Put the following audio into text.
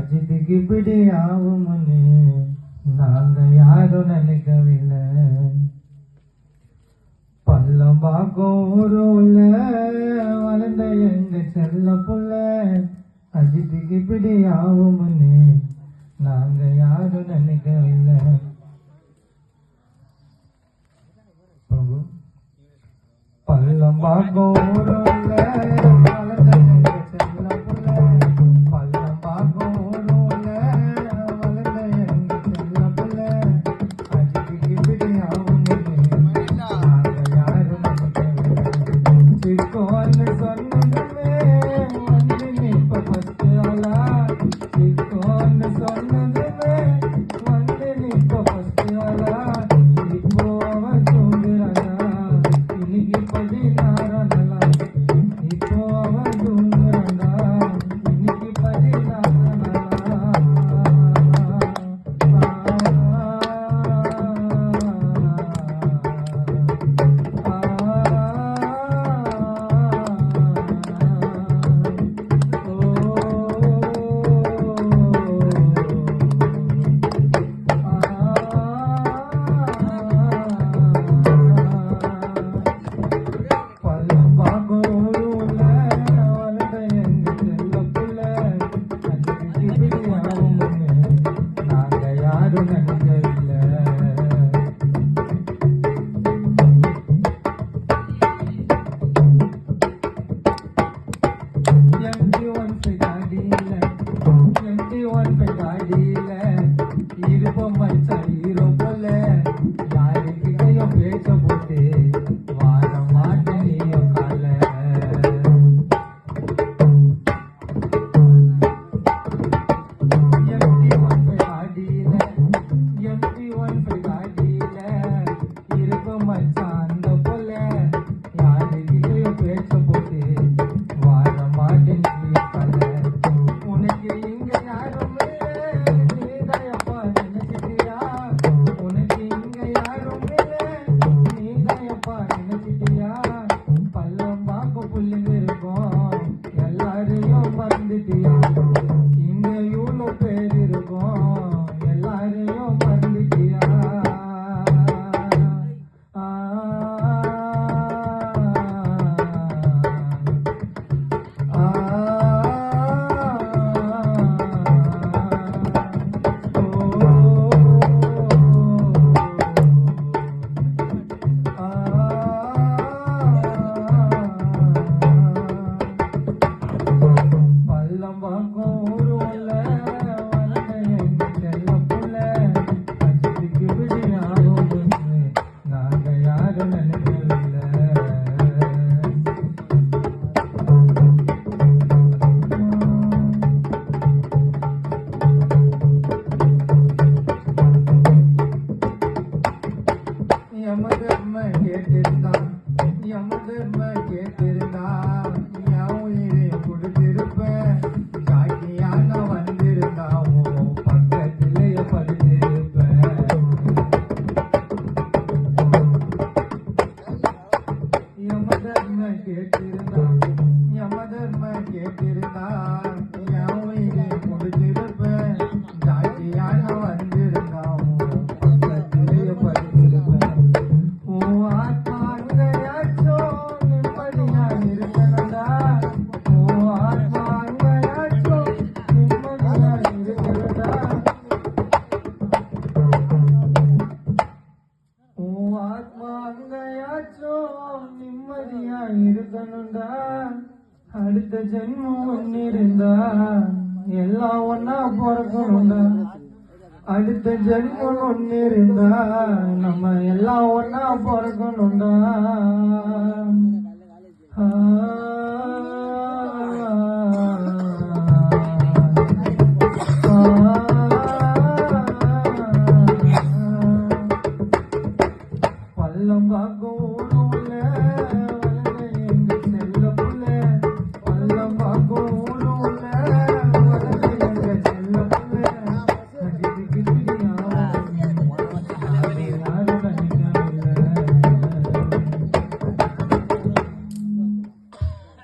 அஜித்துக்கு இப்படி ஆகும்னு நாங்க யாரும் நினைக்கவில்லை. பள்ளம் பார்க்கும் ஊருல வளர்ந்த எங்க செல்ல புள்ள அஜித்துக்கு இப்படி ஆகும்னு நாங்க யாரும் நினைக்கவில்லை. பள்ளம் பார்க்கும் ஊருல வளர்ந்த எங்க செல்ல புள்ள பள்ளம் பார்க்கும் ஊருல வளர்ந்த எங்க செல்ல புள்ள அஜித்துக்கு இப்படி ஆகும்னு நாங்க யாரும் நினைக்கவில்லை. சிக்கோன்னு சொன்னதுமே வந்து நிப்ப ஃபர்ஸ்ட் ஆளா. சிக்கோன்னு சொன்னதுமே வந்து நிப்ப ஃபர்ஸ்ட் ஆளா. இப்போ அவன் தூங்குறானா இன்னைக்கு 16 நாளா. இப்போ அவன் தூங்குறானா இன்னைக்கு 16 நாளா. பள்ளம் பார்க்கும் ஊருல வளர்ந்த எங்க செல்ல புள்ள அஜித்துக்கு இப்படி ஆகும்னு நாங்க யாரும் நினைக்கவில்லை. MT1 காடியில MT1 காடியில இருப்போம் மச்சான் ஹீரோ போல. யாருக்கிட்டையும் பேச்ச போட்டு வாழ மாட்டேன் நீயும் கால. MT1 காடியில MT1 காடியில இருப்போம் மச்சான் அந்த போல. யாருக்கிட்டையும் பேச்ச போட்டு வாழ மாட்டேன் நீயும் கால. உனக்கு இங்க யாரும் நீதாயப்பா நினைச்சிட்டியா. உனக்கு இங்க யாரும் நீதாயப்பா நினைச்சிட்டியா. பள்ளம் பார்க்க புள்ளிங்க இருக்கும் எல்லாரையும் மறந்துட்டியா. இங்க இவ்வளோ பேர் இருக்கும் எல்லாரையும் மறந்துட்டியா. பள்ளம் பார்க்கும் ஊருல வளர்ந்த எங்க செல்ல புள்ள அஜித்துக்கு இப்படி ஆகும்னு நாங்க யாரும் நினைக்கவில்லை. யமதர்ம கேட்டிருந்தான் யமதர்ம கேட்டிருந்தான் என் உயிரை கொடுத்திருப்பேன். ஜாக்கியான வந்திருந்தாவோ பக்கத்திலேயே படுத்திருப்பேன். யமதர்ம கேட்டிருந்தான் யமதர்ம கேட்டிருந்தான் என் உயிரை கொடுத்திருப்பேன். ஜாக்கியான வந்திருந்தாவோ பக்கத்திலேயே படுத்திருப்பேன். உன் ஆத்மா அங்கயாச்சோ நிம்மதியா இருக்கணும்டா. உன் ஆத்மா அங்கயாச்சோ நிம்மதியா இருக்கணும்டா. உன் ஆத்மா அங்கயாச்சோ நிம்மதியா இருக்கணும்டா. அடுத்த ஜென்மம் ஒன்னு இருந்தா எல்லாம் ஒன்னா பிறக்கணும்டா. அடுத்த ஜென்மம் ஒன்னு இருந்தா நம்ம எல்லாம் ஒன்னா பிறக்கணும்டா.